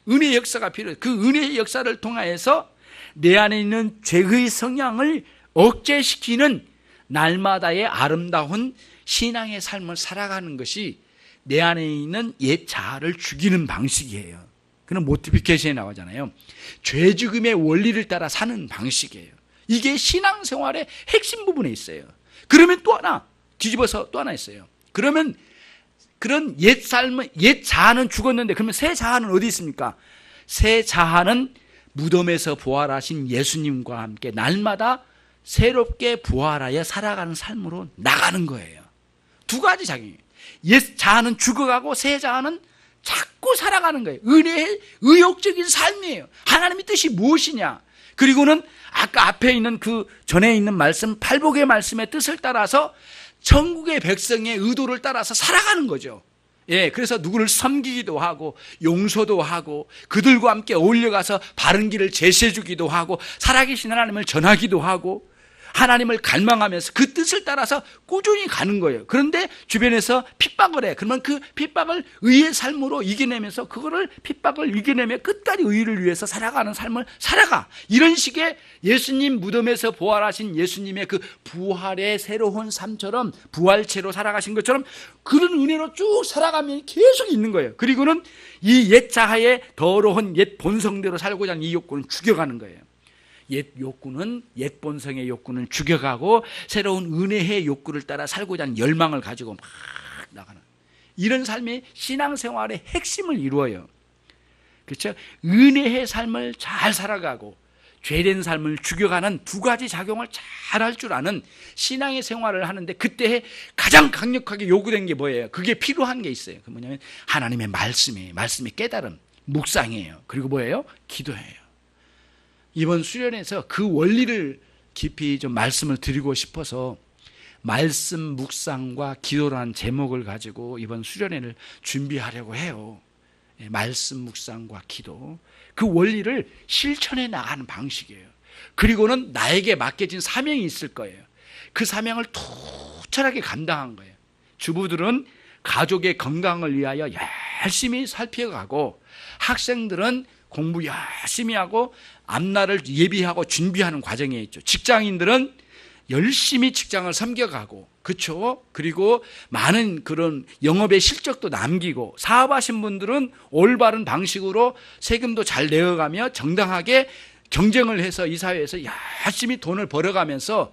은혜의 역사가 필요해요. 그 은혜의 역사를 통하여서 내 안에 있는 죄의 성향을 억제시키는 날마다의 아름다운 신앙의 삶을 살아가는 것이 내 안에 있는 옛 자아를 죽이는 방식이에요. 그는 모티피케이션에 나오잖아요. 죄 죽음의 원리를 따라 사는 방식이에요. 이게 신앙생활의 핵심 부분에 있어요. 그러면 또 하나 뒤집어서 또 하나 있어요. 그러면 그런 옛 자아는 죽었는데 그러면 새 자아는 어디 있습니까? 새 자아는 무덤에서 부활하신 예수님과 함께 날마다 새롭게 부활하여 살아가는 삶으로 나가는 거예요. 두 가지 작용이에요. 옛 자아는 죽어가고 새 자아는 자꾸 살아가는 거예요. 은혜의 의욕적인 삶이에요. 하나님의 뜻이 무엇이냐? 그리고는 아까 앞에 있는 그 전에 있는 말씀, 팔복의 말씀의 뜻을 따라서 천국의 백성의 의도를 따라서 살아가는 거죠. 예, 그래서 누구를 섬기기도 하고 용서도 하고 그들과 함께 어울려가서 바른 길을 제시해 주기도 하고 살아계신 하나님을 전하기도 하고 하나님을 갈망하면서 그 뜻을 따라서 꾸준히 가는 거예요. 그런데 주변에서 핍박을 해. 그러면 그 핍박을 의의 삶으로 이겨내면서 그거를 핍박을 이겨내며 끝까지 의를 위해서 살아가는 삶을 살아가. 이런 식의 예수님 무덤에서 부활하신 예수님의 그 부활의 새로운 삶처럼 부활체로 살아가신 것처럼 그런 은혜로 쭉 살아가면 계속 있는 거예요. 그리고는 이 옛 자아의 더러운 옛 본성대로 살고자 하는 이 욕구는 죽여가는 거예요. 옛 욕구는, 옛 본성의 욕구는 죽여가고 새로운 은혜의 욕구를 따라 살고자 하는 열망을 가지고 막 나가는 이런 삶이 신앙생활의 핵심을 이루어요. 그렇죠? 은혜의 삶을 잘 살아가고 죄된 삶을 죽여가는 두 가지 작용을 잘 할 줄 아는 신앙의 생활을 하는데 그때 가장 강력하게 요구된 게 뭐예요? 그게 필요한 게 있어요. 그 뭐냐면 하나님의 말씀이에요. 말씀의 깨달음, 묵상이에요. 그리고 뭐예요? 기도예요. 이번 수련에서 그 원리를 깊이 좀 말씀을 드리고 싶어서 말씀 묵상과 기도라는 제목을 가지고 이번 수련회를 준비하려고 해요. 말씀 묵상과 기도, 그 원리를 실천해 나가는 방식이에요. 그리고는 나에게 맡겨진 사명이 있을 거예요. 그 사명을 투철하게 감당한 거예요. 주부들은 가족의 건강을 위하여 열심히 살펴가고 학생들은 공부 열심히 하고 앞날을 예비하고 준비하는 과정에 있죠. 직장인들은 열심히 직장을 섬겨가고, 그렇죠? 그리고 많은 그런 영업의 실적도 남기고, 사업하신 분들은 올바른 방식으로 세금도 잘 내어가며 정당하게 경쟁을 해서 이 사회에서 열심히 돈을 벌어가면서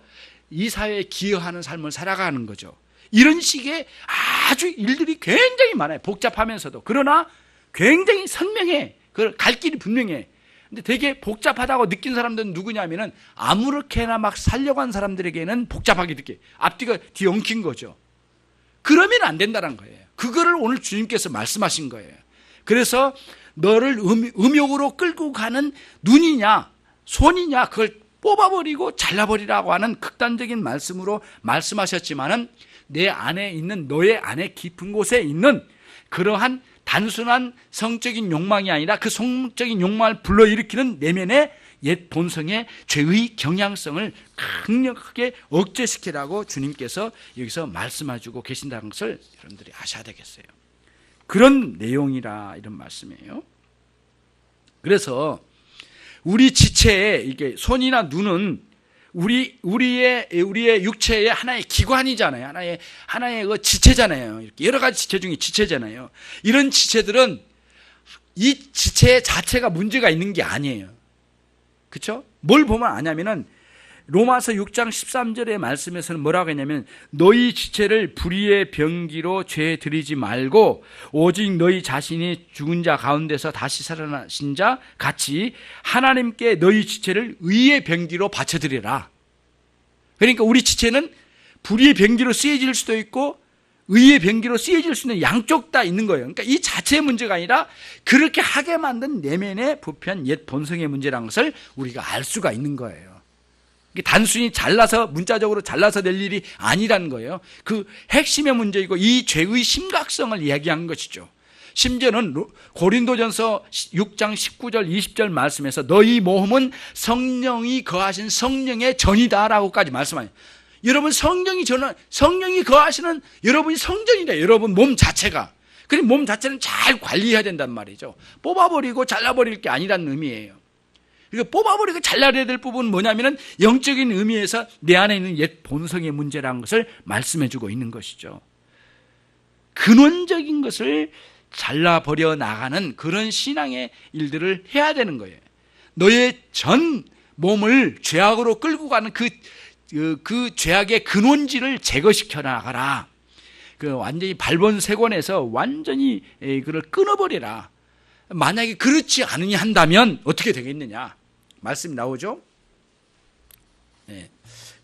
이 사회에 기여하는 삶을 살아가는 거죠. 이런 식의 아주 일들이 굉장히 많아요. 복잡하면서도. 그러나 굉장히 선명해. 그 갈 길이 분명해. 근데 되게 복잡하다고 느낀 사람들은 누구냐면은 아무렇게나 막 살려고 한 사람들에게는 복잡하게 느껴. 앞뒤가 뒤엉킨 거죠. 그러면 안 된다는 거예요. 그거를 오늘 주님께서 말씀하신 거예요. 그래서 너를 음욕으로 끌고 가는 눈이냐 손이냐 그걸 뽑아버리고 잘라버리라고 하는 극단적인 말씀으로 말씀하셨지만은 내 안에 있는 너의 안에 깊은 곳에 있는 그러한 단순한 성적인 욕망이 아니라 그 성적인 욕망을 불러일으키는 내면의 옛 본성의 죄의 경향성을 강력하게 억제시키라고 주님께서 여기서 말씀해주고 계신다는 것을 여러분들이 아셔야 되겠어요. 그런 내용이라 이런 말씀이에요. 그래서 우리 지체에 이게 손이나 눈은 우리의 육체의 하나의 기관이잖아요. 하나의 그 지체잖아요. 이렇게 여러 가지 지체 중에 지체잖아요. 이런 지체들은 이 지체 자체가 문제가 있는 게 아니에요. 그렇죠? 뭘 보면 아냐면은 로마서 6장 13절의 말씀에서는 뭐라고 했냐면 너희 지체를 불의의 병기로 죄 들이지 말고 오직 너희 자신이 죽은 자 가운데서 다시 살아나신 자 같이 하나님께 너희 지체를 의의 병기로 바쳐드리라. 그러니까 우리 지체는 불의의 병기로 쓰여질 수도 있고 의의 병기로 쓰여질 수 있는 양쪽 다 있는 거예요. 그러니까 이 자체의 문제가 아니라 그렇게 하게 만든 내면의 부패한 옛 본성의 문제라는 것을 우리가 알 수가 있는 거예요. 단순히 잘라서 문자적으로 잘라서 낼 일이 아니라는 거예요. 그 핵심의 문제이고 이 죄의 심각성을 이야기한 것이죠. 심지어는 고린도전서 6장 19절 20절 말씀에서 너희 몸은 성령이 거하신 성령의 전이다라고까지 말씀하세요. 여러분 성령이 거하시는 여러분이 성전이다. 여러분 몸 자체가. 그리고 몸 자체는 잘 관리해야 된단 말이죠. 뽑아버리고 잘라버릴 게 아니라는 의미예요. 그러니까 뽑아버리고 잘라야 될 부분은 뭐냐면은 영적인 의미에서 내 안에 있는 옛 본성의 문제라는 것을 말씀해주고 있는 것이죠. 근원적인 것을 잘라버려 나가는 그런 신앙의 일들을 해야 되는 거예요. 너의 전 몸을 죄악으로 끌고 가는 그 죄악의 근원지를 제거시켜 나가라. 완전히 발본색원에서 완전히 그걸 끊어버려라. 만약에 그렇지 않으냐 한다면 어떻게 되겠느냐? 말씀이 나오죠? 네.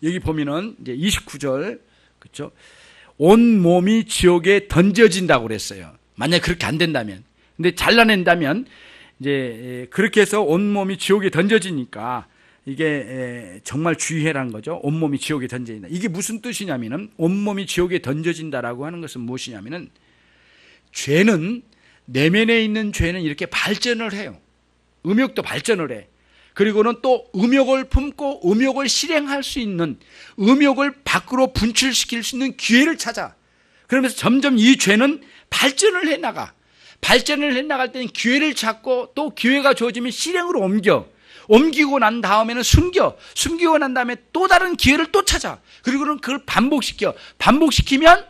여기 보면은 이제 29절, 그렇죠? 온 몸이 지옥에 던져진다고 그랬어요. 만약에 그렇게 안 된다면. 근데 잘라낸다면 이제 그렇게 해서 온 몸이 지옥에 던져지니까 이게 정말 주의해라는 거죠. 온몸이 지옥에 던져진다. 이게 무슨 뜻이냐면은 온몸이 지옥에 던져진다라고 하는 것은 무엇이냐면은 죄는 내면에 있는 죄는 이렇게 발전을 해요. 음욕도 발전을 해. 그리고는 또 음욕을 품고 음욕을 실행할 수 있는, 음욕을 밖으로 분출시킬 수 있는 기회를 찾아. 그러면서 점점 이 죄는 발전을 해 나가. 발전을 해 나갈 때는 기회를 찾고 또 기회가 주어지면 실행으로 옮기고 난 다음에는 숨기고 난 다음에 또 다른 기회를 또 찾아. 그리고는 그걸 반복시키면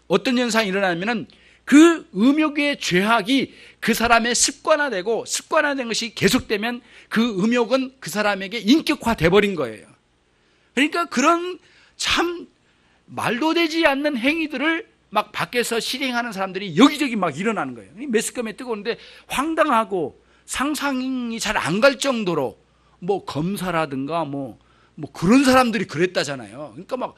어떤 현상이 일어나면은 그 음욕의 죄악이 그 사람의 습관화되고, 습관화된 것이 계속되면 그 음욕은 그 사람에게 인격화돼 버린 거예요. 그러니까 그런 참 말도 되지 않는 행위들을 막 밖에서 실행하는 사람들이 여기저기 막 일어나는 거예요. 매스컴에 뜨거운데 황당하고 상상이 잘 안 갈 정도로 뭐 검사라든가 뭐 그런 사람들이 그랬다잖아요. 그러니까 막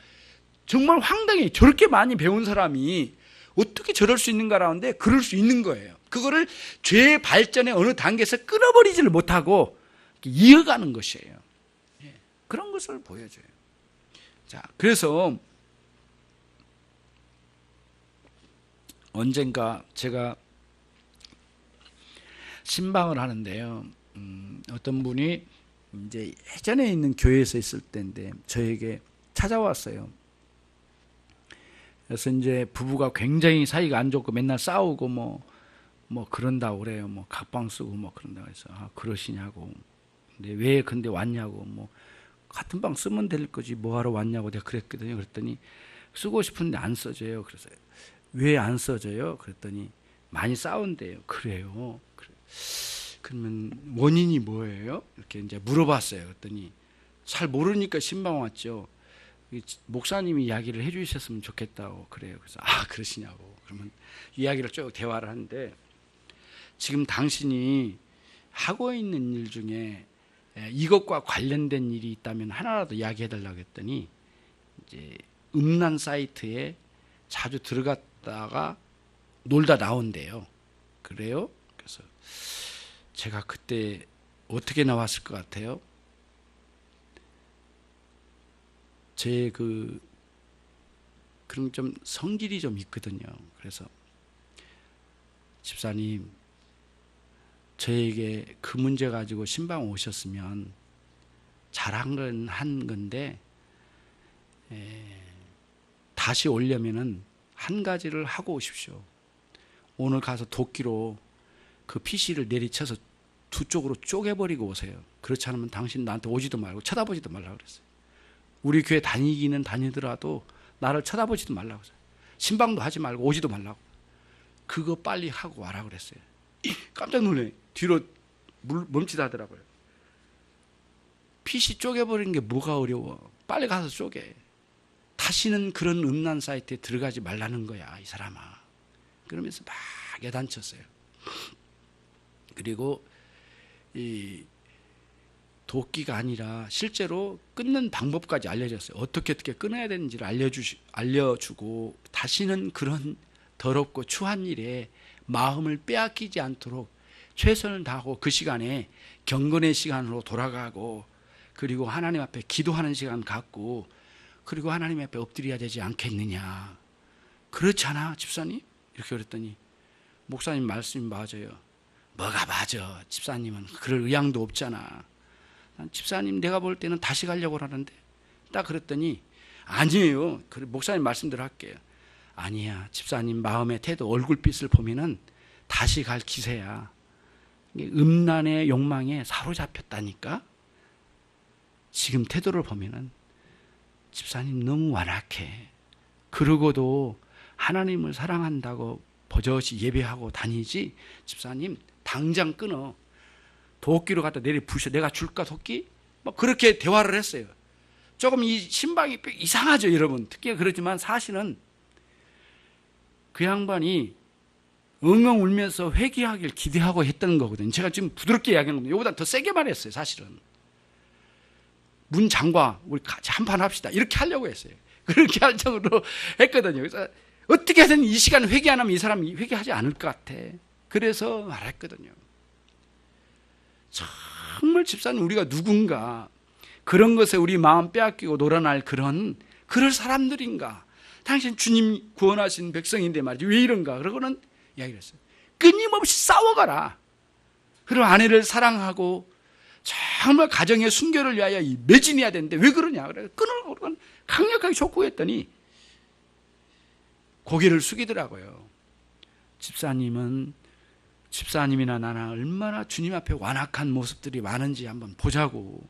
정말 황당해. 저렇게 많이 배운 사람이 어떻게 저럴 수 있는가라는데 그럴 수 있는 거예요. 그거를 죄의 발전의 어느 단계에서 끊어버리지를 못하고 이어가는 것이에요. 그런 것을 보여줘요. 자, 그래서 언젠가 제가 신방을 하는데요. 어떤 분이 이제 예전에 있는 교회에서 있을 때인데 저에게 찾아왔어요. 그래서 이제 부부가 굉장히 사이가 안 좋고 맨날 싸우고 뭐 그런다고 그래요. 뭐 각방 쓰고 뭐 그런다고 해서 그러시냐고. 근데 왔냐고. 뭐 같은 방 쓰면 될 거지 뭐하러 왔냐고 내가 그랬거든요. 그랬더니 쓰고 싶은데 안 써져요. 그래서 왜 안 써져요? 그랬더니 많이 싸운대요. 그래요. 그러면 원인이 뭐예요? 이렇게 이제 물어봤어요. 그랬더니 잘 모르니까 신방 왔죠. 목사님이 이야기를 해 주셨으면 좋겠다고 그래요. 그래서 그러시냐고. 그러면 이야기를 쭉 대화를 하는데 지금 당신이 하고 있는 일 중에 이것과 관련된 일이 있다면 하나라도 이야기해 달라고 했더니 이제 음란 사이트에 자주 들어갔다가 놀다 나온대요. 그래요? 그래서 제가 그때 어떻게 나왔을 것 같아요? 제 그런 좀 성질이 좀 있거든요. 그래서 집사님, 저에게 그 문제 가지고 신방 오셨으면 잘한 건데 다시 오려면은 한 가지를 하고 오십시오. 오늘 가서 도끼로 그 PC를 내리쳐서 두 쪽으로 쪼개버리고 오세요. 그렇지 않으면 당신 나한테 오지도 말고 쳐다보지도 말라고 그랬어요. 우리 교회 다니기는 다니더라도 나를 쳐다보지도 말라고 그랬어요. 신방도 하지 말고 오지도 말라고. 그거 빨리 하고 와라 그랬어요. 깜짝 놀래. 뒤로 멈칫하더라고요. PC 쪼개버리는 게 뭐가 어려워. 빨리 가서 쪼개. 다시는 그런 음란 사이트에 들어가지 말라는 거야, 이 사람아. 그러면서 막 야단쳤어요. 그리고 이 도끼가 아니라 실제로 끊는 방법까지 알려줬어요. 어떻게 끊어야 되는지를 알려주고 다시는 그런 더럽고 추한 일에 마음을 빼앗기지 않도록 최선을 다하고 그 시간에 경건의 시간으로 돌아가고 그리고 하나님 앞에 기도하는 시간 갖고 그리고 하나님 앞에 엎드려야 되지 않겠느냐. 그렇잖아 집사님? 이렇게 그랬더니 목사님 말씀이 맞아요. 뭐가 맞아. 집사님은 그럴 의향도 없잖아. 집사님 내가 볼 때는 다시 가려고 하는데 딱 그랬더니 아니에요. 목사님 말씀대로 할게요. 아니야. 집사님 마음의 태도 얼굴빛을 보면은 다시 갈 기세야. 음란의 욕망에 사로잡혔다니까. 지금 태도를 보면은 집사님 너무 완악해. 그러고도 하나님을 사랑한다고 버젓이 예배하고 다니지. 집사님 당장 끊어. 도끼로 갖다 내리 부셔. 내가 줄까 도끼? 뭐 그렇게 대화를 했어요. 조금 이 신방이 이상하죠 여러분. 특히 그렇지만 사실은 그 양반이 엉엉 울면서 회개하길 기대하고 했던 거거든요. 제가 지금 부드럽게 이야기하는 겁니다. 이거보다 더 세게 말했어요. 사실은 문 잠궈, 우리 같이 한판 합시다, 이렇게 하려고 했어요. 그렇게 할 정도로 했거든요. 그래서 어떻게 해서든 이 시간 회개 안 하면 이 사람이 회개하지 않을 것 같아. 그래서 말했거든요. 정말 집사님, 우리가 누군가 그런 것에 우리 마음 빼앗기고 놀아날 그럴 사람들인가? 당신 주님 구원하신 백성인데 말이지 왜 이런가? 그러고는 이야기를 했어요. 끊임없이 싸워가라. 그리고 아내를 사랑하고 정말 가정의 순결을 위하여 매진해야 되는데 왜 그러냐? 그래 끊으라고 강력하게 촉구했더니 고개를 숙이더라고요. 집사님이나 나나 얼마나 주님 앞에 완악한 모습들이 많은지 한번 보자고.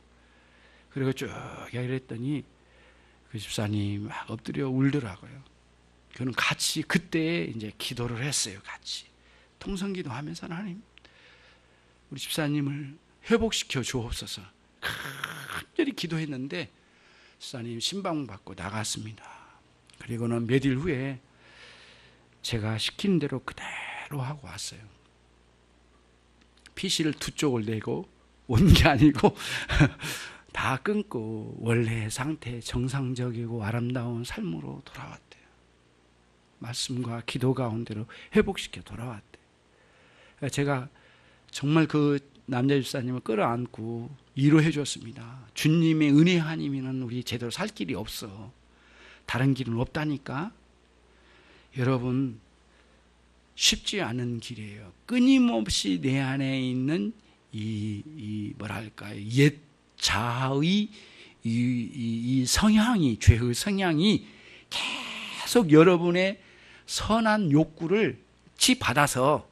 그리고 쭉 이야기를 했더니 그 집사님 막 엎드려 울더라고요. 그는 같이 그때 이제 기도를 했어요. 같이 통성기도 하면서 하나님, 우리 집사님을 회복시켜 주옵소서. 간절히 기도했는데 집사님 신방받고 나갔습니다. 그리고는 몇 일 후에 제가 시킨 대로 그대로 하고 왔어요. PC를 두 쪽을 내고 온 게 아니고 다 끊고 원래의 상태, 정상적이고 아름다운 삶으로 돌아왔대요. 말씀과 기도 가운데로 회복시켜 돌아왔대요. 제가 정말 그 남자 집사님을 끌어안고 위로해 줬습니다. 주님의 은혜 아니면 우리 제대로 살 길이 없어. 다른 길은 없다니까. 여러분, 쉽지 않은 길이에요. 끊임없이 내 안에 있는 뭐랄까요, 옛 자의 이 성향이, 죄의 성향이 계속 여러분의 선한 욕구를 지받아서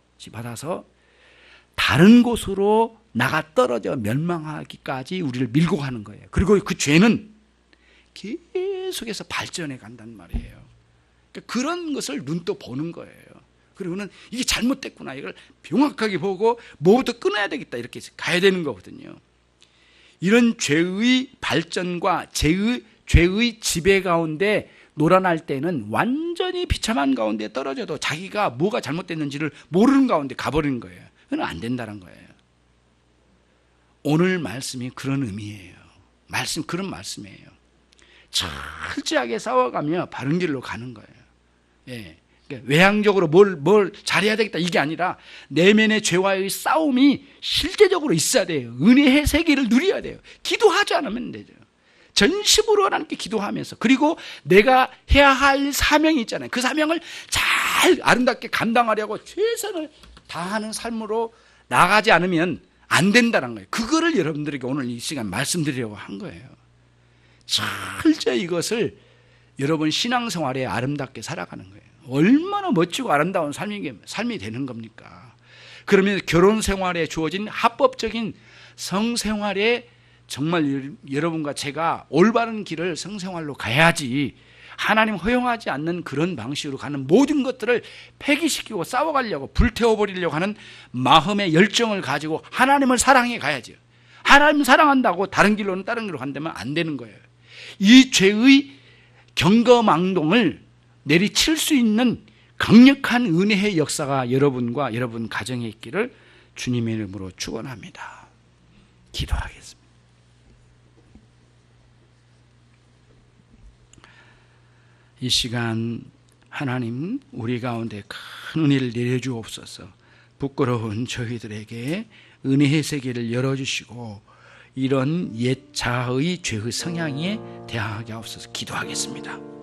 다른 곳으로 나가 떨어져 멸망하기까지 우리를 밀고 가는 거예요. 그리고 그 죄는 계속해서 발전해 간단 말이에요. 그러니까 그런 것을 눈떠 보는 거예요. 그리고는 이게 잘못됐구나, 이걸 명확하게 보고 뭐부터 끊어야 되겠다, 이렇게 가야 되는 거거든요. 이런 죄의 발전과 죄의 지배 가운데 놀아날 때는 완전히 비참한 가운데 떨어져도 자기가 뭐가 잘못됐는지를 모르는 가운데 가버리는 거예요. 그건 안 된다는 거예요. 오늘 말씀이 그런 의미예요. 그런 말씀이에요. 철저하게 싸워가며 바른 길로 가는 거예요. 예. 그러니까 외향적으로 뭘 잘해야 되겠다, 이게 아니라 내면의 죄와의 싸움이 실제적으로 있어야 돼요. 은혜의 세계를 누려야 돼요. 기도하지 않으면 되죠. 전심으로 하나님께 기도하면서, 그리고 내가 해야 할 사명이 있잖아요. 그 사명을 잘 아름답게 감당하려고 최선을 다하는 삶으로 나가지 않으면 안 된다는 거예요. 그거를 여러분들에게 오늘 이 시간 말씀드리려고 한 거예요. 철저히 이것을 여러분 신앙생활에 아름답게 살아가는 거예요. 얼마나 멋지고 아름다운 삶이 되는 겁니까? 그러면 결혼생활에 주어진 합법적인 성생활에 정말 여러분과 제가 올바른 길을 성생활로 가야지, 하나님 허용하지 않는 그런 방식으로 가는 모든 것들을 폐기시키고 싸워가려고 불태워버리려고 하는 마음의 열정을 가지고 하나님을 사랑해 가야죠. 하나님 사랑한다고 다른 길로는 다른 길로 간다면 안 되는 거예요. 이 죄의 경거망동을 내리칠 수 있는 강력한 은혜의 역사가 여러분과 여러분 가정에 있기를 주님의 이름으로 축원합니다. 기도하겠습니다. 이 시간 하나님, 우리 가운데 큰 은혜를 내려주옵소서. 부끄러운 저희들에게 은혜의 세계를 열어주시고 이런 옛 자의 죄의 성향에 대항하게 하옵소서. 기도하겠습니다.